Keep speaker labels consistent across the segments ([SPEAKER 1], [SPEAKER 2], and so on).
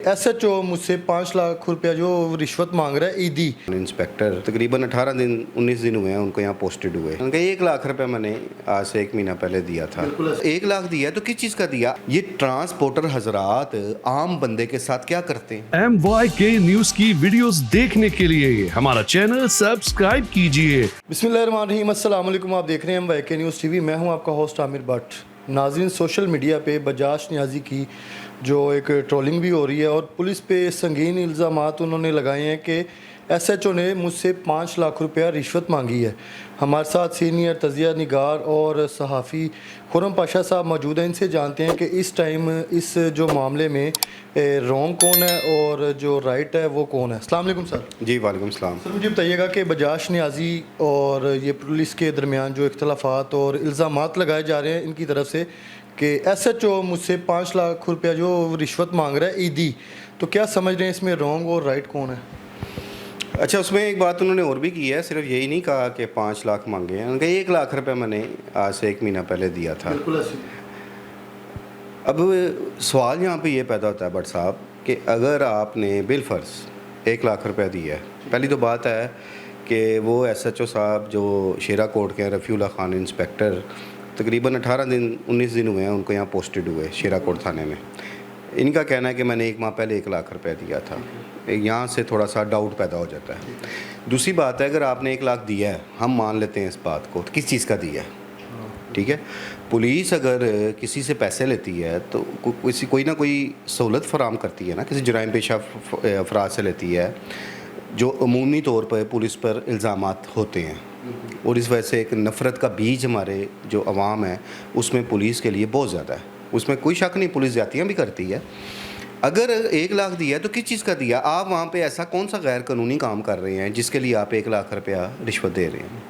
[SPEAKER 1] SHO मुझसे 5 लाख रुपया जो रिश्वत मांग रहा है ईदी।
[SPEAKER 2] इंस्पेक्टर तकरीबन 18 दिन 19 दिन हुए हैं उनको यहाँ पोस्टेड हुए। उनका 1 लाख रुपया मैंने आज से 1 महीना पहले दिया था। 1 लाख दिया तो किस चीज़ का दिया? ये ट्रांसपोर्टर हजरात आम बंदे के साथ क्या करते हैं?
[SPEAKER 3] MYK न्यूज की वीडियोस देखने के लिए हमारा चैनल सब्सक्राइब कीजिए।
[SPEAKER 1] बिस्मिल्लाहिर्रहमानिर्रहीम, अस्सलाम वालेकुम। आप देख रहे हैं MYK न्यूज़ TV। मैं हूं आपका होस्ट आमिर भट्ट। नाज़रीन, सोशल मीडिया पे बजाज नियाज़ी की जो एक ट्रोलिंग भी हो रही है और पुलिस पे संगीन इल्ज़ामात उन्होंने लगाए हैं कि SHO ने मुझसे 5 लाख रुपया रिश्वत मांगी है। हमारे साथ सीनियर तजिया निगार और सहाफ़ी खुरम पाशा साहब मौजूद हैं। इनसे जानते हैं कि इस टाइम इस जो मामले में रॉन्ग कौन है और जो राइट है वो कौन है। अस्सलाम वालेकुम सर।
[SPEAKER 2] जी वालेकुम सलाम।
[SPEAKER 1] सर, मुझे बताइएगा कि बजाज नियाज़ी और ये पुलिस के दरमियान जो इख्तलाफात और इल्ज़ामात लगाए जा रहे हैं इनकी तरफ से कि SHO मुझसे 5 लाख रुपया जो रिश्वत मांग रहा है ईदी, तो क्या समझ रहे हैं इसमें रॉन्ग और राइट कौन है?
[SPEAKER 2] अच्छा, उसमें एक बात उन्होंने और भी की है, सिर्फ यही नहीं कहा कि 5 लाख मांगे हैं। उनका 1 लाख रुपया मैंने आज से 1 महीना पहले दिया था। अब सवाल यहाँ पे ये पैदा होता है भट्ट साहब कि अगर आपने बिलफर्ज 1 लाख रुपया दिया है, पहली तो बात है कि वो SHO साहब जो शेरा कोट के रफ़ीउल्लाह खान इंस्पेक्टर तकरीबन 18 दिन 19 दिन हुए हैं उनको यहाँ पोस्टेड हुए शेरा कोट थाने में। इनका कहना है कि मैंने 1 माह पहले 1 लाख रुपया दिया था। यहाँ से थोड़ा सा डाउट पैदा हो जाता है। दूसरी बात है, अगर आपने 1 लाख दिया है, हम मान लेते हैं इस बात को, तो किस चीज़ का दिया है? ठीक है, पुलिस अगर किसी से पैसे लेती है तो कोई ना कोई सहूलत फराम करती है ना, किसी जराइम पेशा अफराद से लेती है जो अमूमी तौर पर पुलिस पर इल्ज़ामात होते हैं और इस वजह से एक नफ़रत का बीज हमारे जो अवाम है उसमें पुलिस के लिए बहुत ज़्यादा है। उसमें कोई शक नहीं, पुलिस ज़्यादतियाँ भी करती है। अगर 1 लाख दिया है तो किस चीज़ का दिया? आप वहाँ पे ऐसा कौन सा गैर कानूनी काम कर रहे हैं जिसके लिए आप 1 लाख रुपया रिश्वत दे रहे हैं?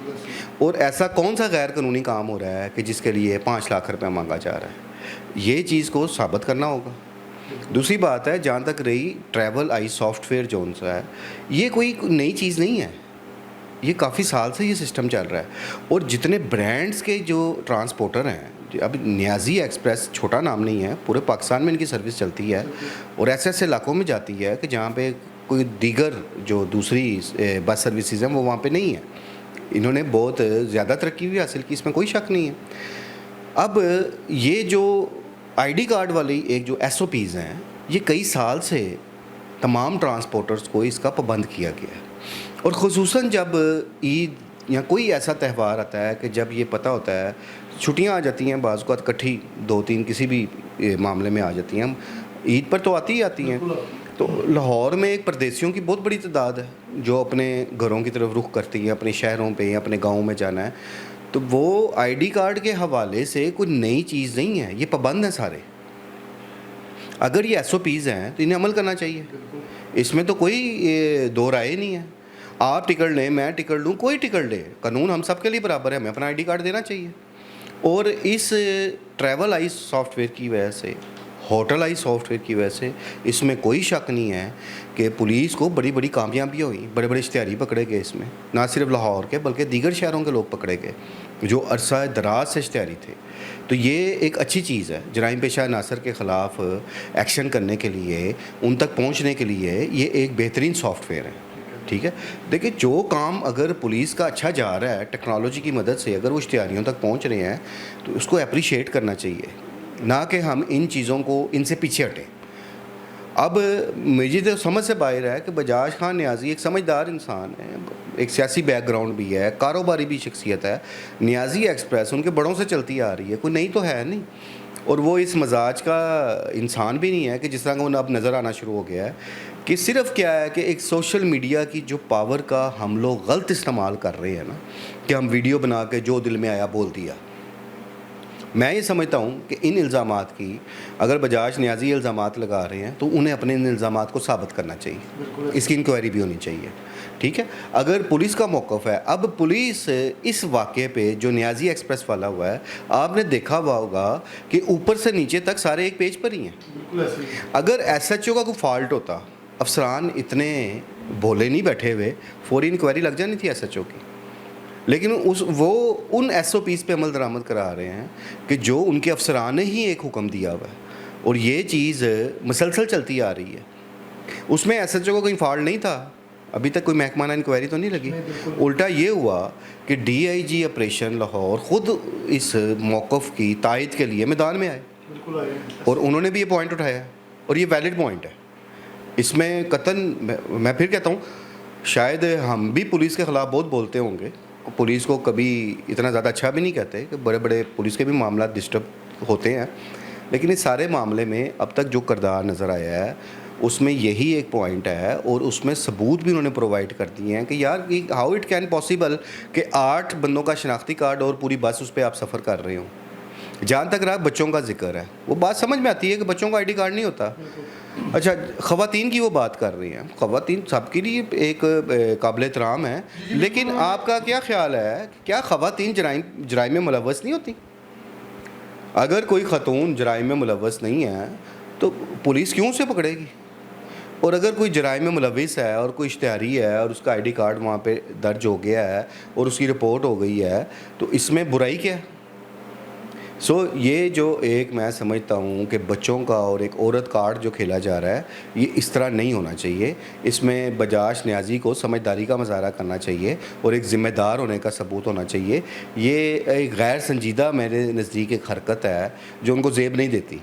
[SPEAKER 2] और ऐसा कौन सा गैर कानूनी काम हो रहा है कि जिसके लिए 5 लाख रुपया मांगा जा रहा है? ये चीज़ को साबित करना होगा। दूसरी बात है, जहाँ तक रही ट्रैवल आई सॉफ्टवेयर जोन सा है, ये कोई नई चीज़ नहीं है, ये काफ़ी साल से ये सिस्टम चल रहा है। और जितने ब्रांड्स के जो ट्रांसपोर्टर हैं, अब नियाज़ी एक्सप्रेस छोटा नाम नहीं है, पूरे पाकिस्तान में इनकी सर्विस चलती है और ऐसे ऐसे इलाकों में जाती है कि जहाँ पे कोई दीगर जो दूसरी बस सर्विसेज हैं वो वहाँ पे नहीं है। इन्होंने बहुत ज़्यादा तरक्की भी हासिल की, इसमें कोई शक नहीं है। अब ये जो ID कार्ड वाली एक जो SOPs हैं, ये कई साल से तमाम ट्रांसपोर्टर्स को इसका पाबंद किया गया है। और ख़ुसूसन जब ईद या कोई ऐसा त्यौहार आता है कि जब ये पता होता है, छुट्टियां आ जाती हैं, बाज़ औक़ात इकट्ठी 2-3 किसी भी मामले में आ जाती हैं, ईद पर तो आती ही आती हैं। तो लाहौर में एक परदेसियों की बहुत बड़ी तादाद है जो अपने घरों की तरफ रुख करती है, अपने शहरों पे अपने गाँव में जाना है। तो वो ID कार्ड के हवाले से कोई नई चीज़ नहीं है, ये पाबंद हैं सारे। अगर ये SOPs हैं तो इन्हें अमल करना चाहिए, इसमें तो कोई दो राय नहीं है। आप टिकट लें, मैं टिकट लूँ, कोई टिकट ले, कानून हम सब के लिए बराबर है, हमें अपना ID कार्ड देना चाहिए। और इस ट्रैवल आई सॉफ्टवेयर की वजह से, होटल आई सॉफ्टवेयर की वजह से इसमें कोई शक नहीं है कि पुलिस को बड़ी बड़ी कामयाबियाँ हुई, बड़े बड़े इश्तिहारी पकड़े गए इसमें, ना सिर्फ लाहौर के बल्कि दीगर शहरों के लोग पकड़े गए जो अरसा दराज से इश्तिहारी थे। तो ये एक अच्छी चीज़ है, जराइम पेशा अनासर के ख़िलाफ़ एक्शन करने के लिए, उन तक पहुँचने के लिए ये एक बेहतरीन सॉफ्टवेयर है। ठीक है, देखिए, जो काम अगर पुलिस का अच्छा जा रहा है टेक्नोलॉजी की मदद से, अगर वो इश्तिहारियों तक पहुंच रहे हैं तो उसको अप्रिशिएट करना चाहिए, ना कि हम इन चीज़ों को इनसे पीछे हटें। अब मुझे तो समझ से बाहर है कि बजाज खान नियाज़ी एक समझदार इंसान है, एक सियासी बैकग्राउंड भी है, कारोबारी भी शख्सियत है। नियाज़ी एक्सप्रेस उनके बड़ों से चलती आ रही है, कोई नई तो है नहीं। और वो इस मजाज का इंसान भी नहीं है कि जिस तरह का उन्हें अब नज़र आना शुरू हो गया है कि सिर्फ क्या है कि एक सोशल मीडिया की जो पावर का हम लोग गलत इस्तेमाल कर रहे हैं ना, कि हम वीडियो बना के जो दिल में आया बोल दिया। मैं ये समझता हूँ कि इन इल्ज़ामात की, अगर बजाज नियाज़ी इल्ज़ामात लगा रहे हैं तो उन्हें अपने इन इल्ज़ामात को साबित करना चाहिए, इसकी इंक्वायरी भी होनी चाहिए। ठीक है, अगर पुलिस का मौक़िफ़ है, अब पुलिस इस वाक़े पे जो नियाज़ी एक्सप्रेस वाला हुआ है, आपने देखा हुआ होगा कि ऊपर से नीचे तक सारे एक पेज पर ही हैं। अगर SHO का कोई फॉल्ट होता, अफसरान इतने भोले नहीं बैठे हुए, फौरी इंक्वायरी लग जानी थी SHO की। लेकिन वो उन SOPs पे अमल दरामद करा रहे हैं कि जो उनके अफसरान ने ही एक हुक्म दिया हुआ है और ये चीज़ मुसलसल चलती आ रही है। اس میں ایس ایچ او کا کوئی فالٹ نہیں تھا, ابھی تک کوئی محکمانہ انکوائری تو نہیں لگی. الٹا یہ ہوا کہ D I G operation Lahore خود اس موقف کی تائید کے لیے میدان میں آئے, اور انہوں نے بھی یہ پوائنٹ اٹھایا, اور یہ ویلڈ پوائنٹ ہے. اس میں قطعاً میں پھر کہتا ہوں, شاید ہم بھی پولیس کے خلاف بہت بولتے ہوں گے, پولیس کو کبھی اتنا زیادہ اچھا بھی نہیں کہتے, کہ بڑے بڑے پولیس کے بھی معاملات ڈسٹرب ہوتے ہیں, لیکن اس سارے معاملے میں اب تک جو کردار نظر آیا ہے اس میں یہی ایک پوائنٹ ہے, اور اس میں ثبوت بھی انہوں نے پرووائڈ کر دیے ہیں کہ یار ہاؤ اٹ کین پاسبل کہ 8 بندوں کا شناختی کارڈ اور پوری بس اس پہ آپ سفر کر رہے ہوں. جہاں تک رہا بچوں کا ذکر ہے, وہ بات سمجھ میں آتی ہے کہ بچوں کا آئی ڈی کارڈ نہیں ہوتا. اچھا, خواتین کی وہ بات کر رہی ہیں, خواتین سب کے لیے ایک قابل احترام ہے, لیکن آپ کا کیا خیال ہے, کیا خواتین جرائم میں ملوث نہیں ہوتی؟ اگر کوئی خاتون جرائم میں ملوث نہیں ہے تو پولیس کیوں سے پکڑے گی؟ اور اگر کوئی جرائم میں ملوث ہے اور کوئی اشتہاری ہے اور اس کا آئی ڈی کارڈ وہاں پہ درج ہو گیا ہے اور اس کی رپورٹ ہو گئی ہے, تو اس میں برائی کیا ہے؟ یہ جو ایک میں سمجھتا ہوں کہ بچوں کا اور ایک عورت کارڈ جو کھیلا جا رہا ہے, یہ اس طرح نہیں ہونا چاہیے. اس میں بجاج نیازی کو سمجھداری کا مظاہرہ کرنا چاہیے اور ایک ذمہ دار ہونے کا ثبوت ہونا چاہیے. یہ ایک غیر سنجیدہ میرے نزدیک ایک حرکت ہے جو ان کو زیب نہیں دیتی.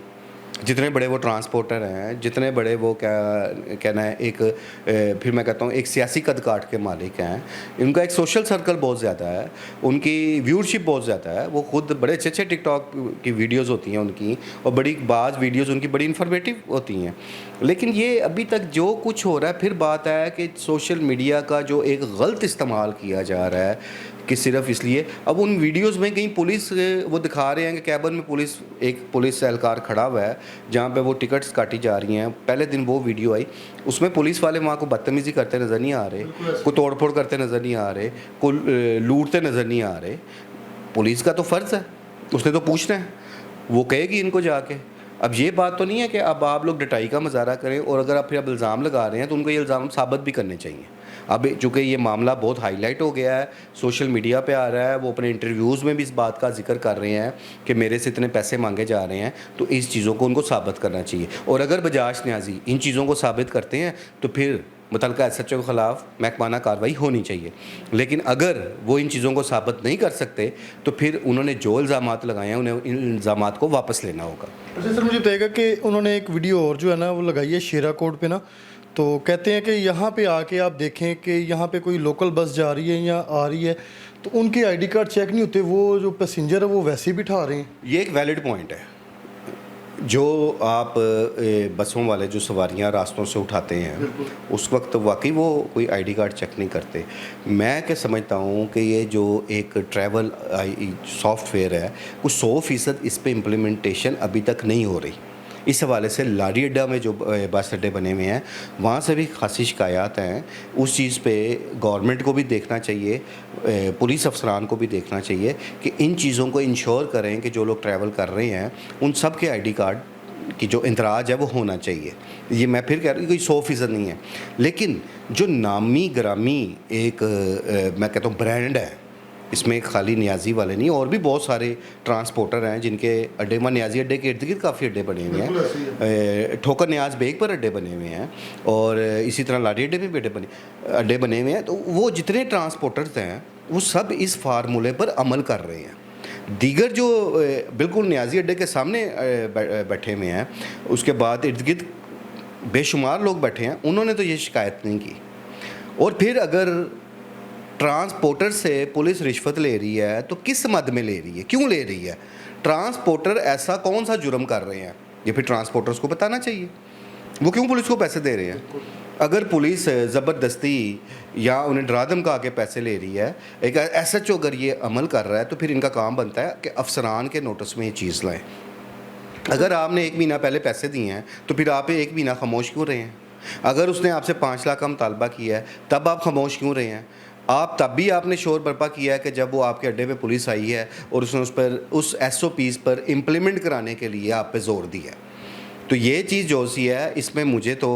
[SPEAKER 2] جتنے بڑے وہ ٹرانسپورٹر ہیں, جتنے بڑے وہ کیا کہنا ہے, ایک پھر میں کہتا ہوں ایک سیاسی قد کاٹ کے مالک ہیں, ان کا ایک سوشل سرکل بہت زیادہ ہے, ان کی ویورشپ بہت زیادہ ہے, وہ خود بڑے اچھے اچھے ٹک ٹاک کی ویڈیوز ہوتی ہیں ان کی, اور بعض ویڈیوز ان کی بڑی انفارمیٹیو ہوتی ہیں. لیکن یہ ابھی تک جو کچھ ہو رہا ہے, پھر بات ہے کہ سوشل میڈیا کا جو ایک غلط استعمال کیا جا رہا ہے کہ صرف اس لیے. اب ان ویڈیوز میں کہیں پولیس وہ دکھا رہے ہیں کہ کیبن میں ایک پولیس اہلکار کھڑا ہوا ہے جہاں پہ وہ ٹکٹس کاٹی جا رہی ہیں. پہلے دن وہ ویڈیو آئی, اس میں پولیس والے وہاں کو بدتمیزی کرتے نظر نہیں آ رہے, کوئی توڑ پھوڑ کرتے نظر نہیں آ رہے, کوئی لوٹتے نظر نہیں آ رہے. پولیس کا تو فرض ہے, اس نے تو پوچھنا ہے, وہ کہے گی ان کو جا کے. اب یہ بات تو نہیں ہے کہ اب آپ لوگ ڈٹائی کا مظاہرہ کریں, اور اگر آپ پھر اب الزام لگا رہے ہیں تو ان کو یہ الزام ثابت بھی کرنے چاہیے. اب چونکہ یہ معاملہ بہت ہائی لائٹ ہو گیا ہے, سوشل میڈیا پہ آ رہا ہے, وہ اپنے انٹرویوز میں بھی اس بات کا ذکر کر رہے ہیں کہ میرے سے اتنے پیسے مانگے جا رہے ہیں, تو اس چیزوں کو ان کو ثابت کرنا چاہیے. اور اگر بجاج نیازی ان چیزوں کو ثابت کرتے ہیں تو پھر متعلقہ ایس ایچ او کے خلاف محکمانہ کارروائی ہونی چاہیے. لیکن اگر وہ ان چیزوں کو ثابت نہیں کر سکتے تو پھر انہوں نے جو الزامات لگائے ہیں انہیں ان الزامات کو واپس لینا ہوگا.
[SPEAKER 1] اچھا سر, مجھے بتائیے گا کہ انہوں نے ایک ویڈیو اور جو ہے نا وہ لگائی ہے شیرا کوٹ پہ نا, تو کہتے ہیں کہ یہاں پہ آ کے آپ دیکھیں کہ یہاں پہ کوئی لوکل بس جا رہی ہے یا آ رہی ہے تو ان کے آئی ڈی کارڈ چیک نہیں ہوتے, وہ جو پیسنجر ہے وہ ویسے ہی بٹھا رہے ہیں.
[SPEAKER 2] یہ ایک ویلڈ پوائنٹ ہے. جو آپ بسوں والے جو سواریاں راستوں سے اٹھاتے ہیں اس وقت واقعی وہ کوئی آئی ڈی کارڈ چیک نہیں کرتے. میں کیا سمجھتا ہوں کہ یہ جو ایک ٹریول سافٹ ویئر ہے, کچھ 100% اس پہ امپلیمنٹیشن ابھی تک نہیں ہو رہی. اس حوالے سے لاڑی اڈا میں جو بس اڈے بنے ہوئے ہیں وہاں سے بھی خاصی شکایات ہیں. اس چیز پہ گورنمنٹ کو بھی دیکھنا چاہیے, پولیس افسران کو بھی دیکھنا چاہیے کہ ان چیزوں کو انشور کریں کہ جو لوگ ٹریول کر رہے ہیں ان سب کے آئی ڈی کارڈ کی جو اندراج ہے وہ ہونا چاہیے. یہ میں پھر کہہ رہا ہوں کوئی 100% نہیں ہے, لیکن جو نامی گرامی ایک میں کہتا ہوں برانڈ ہے, اس میں خالی نیازی والے نہیں, اور بھی بہت سارے ٹرانسپورٹر ہیں جن کے اڈے نیازی اڈے کے ارد گرد کافی اڈے بنے ہوئے ہیں, ٹھوکر نیاز بیگ پر اڈے بنے ہوئے ہیں, اور اسی طرح لاڑی اڈے میں بھی اڈے بنے ہوئے ہیں. تو وہ جتنے ٹرانسپورٹرز ہیں وہ سب اس فارمولے پر عمل کر رہے ہیں. دیگر جو بالکل نیازی اڈے کے سامنے بیٹھے ہوئے ہیں, اس کے بعد ارد گرد بے شمار لوگ بیٹھے ہیں, انہوں نے تو یہ شکایت نہیں کی. اور پھر اگر ٹرانسپورٹر سے پولیس رشوت لے رہی ہے تو کس مد میں لے رہی ہے, کیوں لے رہی ہے, ٹرانسپورٹر ایسا کون سا جرم کر رہے ہیں, یہ پھر ٹرانسپورٹرز کو بتانا چاہیے وہ کیوں پولیس کو پیسے دے رہے ہیں. اگر پولیس زبردستی یا انہیں ڈرا دھمکا کے پیسے لے رہی ہے, ایک ایس ایچ او اگر یہ عمل کر رہا ہے تو پھر ان کا کام بنتا ہے کہ افسران کے نوٹس میں یہ چیز لائیں. اگر آپ نے 1 مہینہ پہلے پیسے دیے ہیں تو پھر آپ 1 مہینہ خاموش کیوں رہے ہیں. اگر اس نے آپ سے 5 لاکھ کا مطالبہ کیا ہے تب آپ خاموش کیوں رہے ہیں. آپ تب بھی آپ نے شور برپا کیا ہے کہ جب وہ آپ کے اڈے پہ پولیس آئی ہے اور اس نے اس ایس او پیز پر امپلیمنٹ کرانے کے لیے آپ پہ زور دیا. تو یہ چیز جو سی ہے اس میں مجھے تو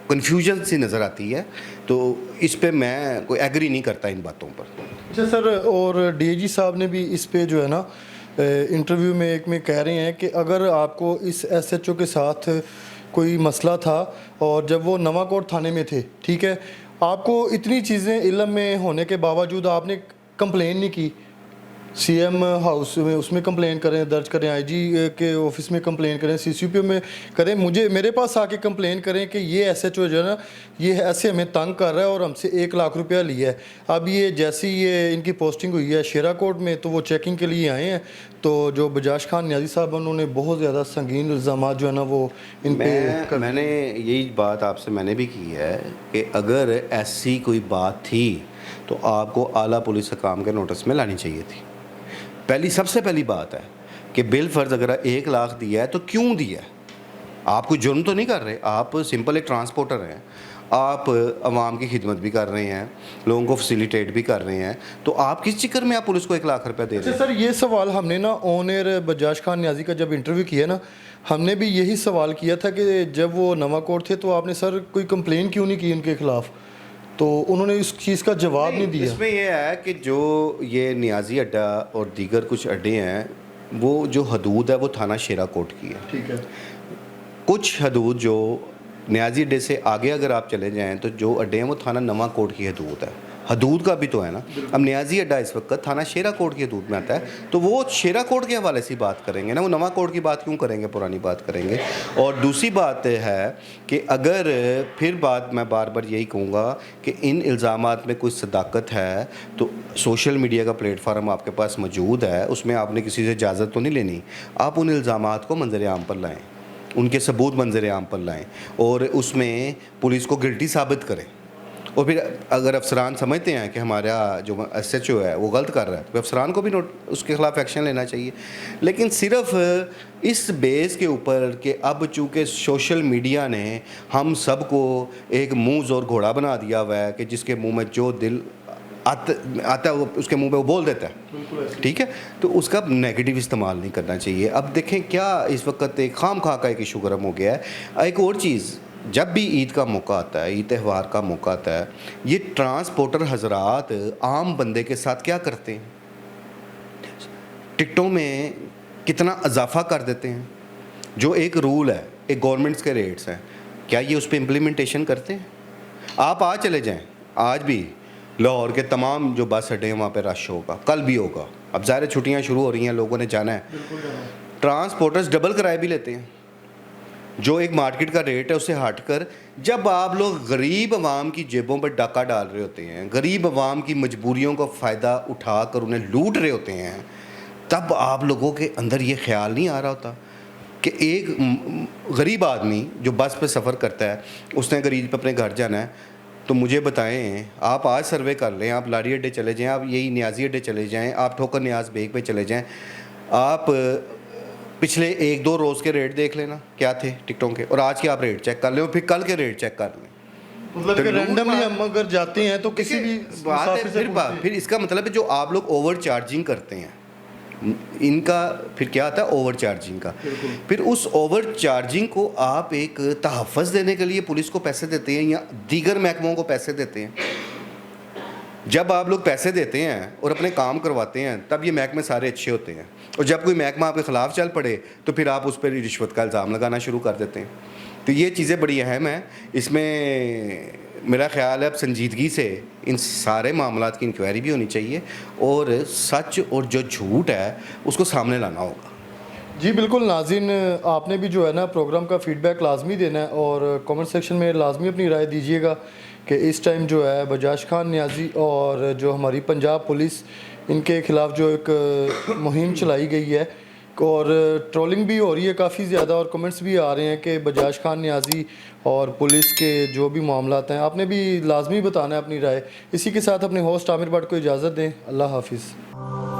[SPEAKER 2] کنفیوژن سی نظر آتی ہے, تو اس پہ میں کوئی ایگری نہیں کرتا ان باتوں پر.
[SPEAKER 1] اچھا سر, اور ڈی اے جی صاحب نے بھی اس پہ جو ہے نا انٹرویو میں ایک میں کہہ رہے ہیں کہ اگر آپ کو اس ایس ایچ او کے ساتھ कोई मसला था और जब वो नवाकोट थाने में थे, ठीक है, आपको इतनी चीज़ें इल्म में होने के बावजूद आपने कंप्लेन नहीं की। सीएम हाउस में उसमें कंप्लेन करें, दर्ज करें, आईजी के ऑफिस में कंप्लेन करें, सीसीपीओ में करें, मेरे पास आके कंप्लेन करें कि ये एसएचओ जो है ना, ये ऐसे हमें तंग कर रहा है और हमसे 1 लाख रुपया लिया है। अब ये जैसी ये इनकी पोस्टिंग हुई है शेरा कोर्ट में, तो वो चेकिंग के लिए आए हैं, तो जो बजाज खान नियाजी साहब उन्होंने बहुत ज़्यादा संगीन इल्ज़ाम जो है ना वो इन पे
[SPEAKER 2] मैंने यही बात आपसे मैंने भी की है कि अगर ऐसी कोई बात थी तो आपको आला पुलिस हकाम के नोटिस में लानी चाहिए थी। सबसे पहली बात है कि बिल फ़र्ज़ अगर 1 लाख दिया है तो क्यों दिया है? आप कोई जुर्म तो नहीं कर रहे, आप सिंपल एक ट्रांसपोर्टर हैं, आप आवाम की खिदमत भी कर रहे हैं, लोगों को फैसिलिटेट भी कर रहे हैं, तो आप किस चक्कर में आप पुलिस को 1 लाख रुपया दे रहे हैं?
[SPEAKER 1] सर ये सवाल हमने ना ऑन एयर बजाज खान नियाजी का जब इंटरव्यू किया ना, हमने भी यही सवाल किया था कि जब वो नवाकोट थे तो आपने सर कोई कंप्लेन क्यों नहीं की उनके ख़िलाफ़, तो उन्होंने इस चीज़ का जवाब नहीं दिया।
[SPEAKER 2] इसमें यह है कि जो ये नियाजी अड्डा और दीगर कुछ अड्डे हैं, वो जो हदूद है वो थाना शेरा कोट की है।
[SPEAKER 1] ठीक है।
[SPEAKER 2] कुछ हदूद जो नियाजी अड्डे से आगे अगर आप चले जाएं तो जो अड्डे हैं वो थाना नवा कोट की हदूद है। हदूद का भी तो है ना। अब नियाजी अड्डा इस वक्त थाना शेरा कोट की हदूद में आता है, तो वो शेरा कोट के हवाले से बात करेंगे ना, वो नवा कोट की बात क्यों करेंगे, पुरानी बात करेंगे। और दूसरी बात है कि अगर फिर बात मैं बार बार यही कहूँगा कि इन इल्ज़ामात में कोई सदाकत है तो सोशल मीडिया का प्लेटफार्म आपके पास मौजूद है, उसमें आपने किसी से इजाज़त तो नहीं लेनी। आप उन इल्ज़ामात को मंजर आम पर लाएँ, उनके सबूत मंजर आम पर लाएँ और उसमें पुलिस को गिल्टी साबित करें। और फिर अगर अफसरान समझते हैं कि हमारा जो एसएचओ है वो गलत कर रहा है तो अफसरान को भी उसके ख़िलाफ़ एक्शन लेना चाहिए। लेकिन सिर्फ इस बेस के ऊपर कि अब चूँकि सोशल मीडिया ने हम सबको एक मुँह ज़ोर घोड़ा बना दिया हुआ है कि जिसके मुंह में जो दिल आता है वो उसके मुंह पे वो बोल देता है, ठीक है, तो उसका नेगेटिव इस्तेमाल नहीं करना चाहिए। अब देखें क्या इस वक्त एक खाम खा का एक इशू गर्म हो गया है। एक और चीज़, जब भी ईद का मौका आता है, ईद त्यौहार का मौका आता है, ये ट्रांसपोर्टर हजरात आम बंदे के साथ क्या करते हैं? टिकटों में कितना इजाफा कर देते हैं। जो एक रूल है, एक गवर्नमेंट्स के रेट्स हैं, क्या ये उस पर इम्प्लीमेंटेशन करते हैं? आप आज चले जाएं, आज भी लाहौर के तमाम जो बस अड्डे हैं वहाँ पे रश होगा, कल भी होगा। अब ज़ाहिर छुट्टियाँ शुरू हो रही हैं, लोगों ने जाना है। ट्रांसपोर्टर्स डबल किराए भी लेते हैं, जो एक मार्केट का रेट है उससे हटकर। जब आप लोग गरीब आवाम की जेबों पर डाका डाल रहे होते हैं, गरीब आवाम की मजबूरियों का फ़ायदा उठाकर उन्हें लूट रहे होते हैं, तब आप लोगों के अंदर ये ख्याल नहीं आ रहा होता कि एक गरीब आदमी जो बस पे सफ़र करता है, उसने गरीब पे अपने घर जाना है, तो मुझे बताएं, आप आज सर्वे कर लें, आप लारी अड्डे चले जाएं, आप यही नियाजी अड्डे चले जाएं, आप ठोकर न्याज बेग पे चले जाएं, आप पिछले 1-2 रोज़ के रेट देख लेना क्या थे टिकटों के, और आज के आप रेट चेक कर लें, और फिर कल के रेट चेक कर लें।
[SPEAKER 1] मतलब कि रैंडमली हम अगर जाते हैं तो किसी भी
[SPEAKER 2] बात है, फिर इसका मतलब है जो आप लोग ओवर चार्जिंग करते हैं, इनका फिर क्या आता है ओवर चार्जिंग का। फिर उस ओवर चार्जिंग को आप एक तहफ़्फ़ुज़ देने के लिए पुलिस को पैसे देते हैं या दीगर महकमों को पैसे देते हैं। जब आप लोग पैसे देते हैं और अपने काम करवाते हैं तब ये महकमे सारे अच्छे होते हैं, और जब कोई महकमा आपके ख़िलाफ़ चल पड़े तो फिर आप उस पर रिश्वत का इल्ज़ाम लगाना शुरू कर देते हैं। तो ये चीज़ें बड़ी अहम हैं। इसमें मेरा ख़्याल है अब संजीदगी से इन सारे मामलात की इंक्वायरी भी होनी चाहिए और सच और जो झूठ है उसको सामने लाना होगा।
[SPEAKER 1] जी बिल्कुल नाज़रीन, आपने भी जो है ना प्रोग्राम का फ़ीडबैक लाजमी देना है और कमेंट सेक्शन में लाजमी अपनी राय दीजिएगा कि इस टाइम जो है बजाज खान नियाजी और जो हमारी पंजाब पुलिस, इनके ख़िलाफ़ जो एक मुहिम चलाई गई है और ट्रोलिंग भी हो रही है काफ़ी ज़्यादा, और कमेंट्स भी आ रहे हैं कि बजाज खान नियाजी और पुलिस के जो भी मामलात हैं, आपने भी लाजमी बताना है अपनी राय। इसी के साथ अपने होस्ट आमिर भट्ट को इजाज़त दें। अल्लाह हाफिज़।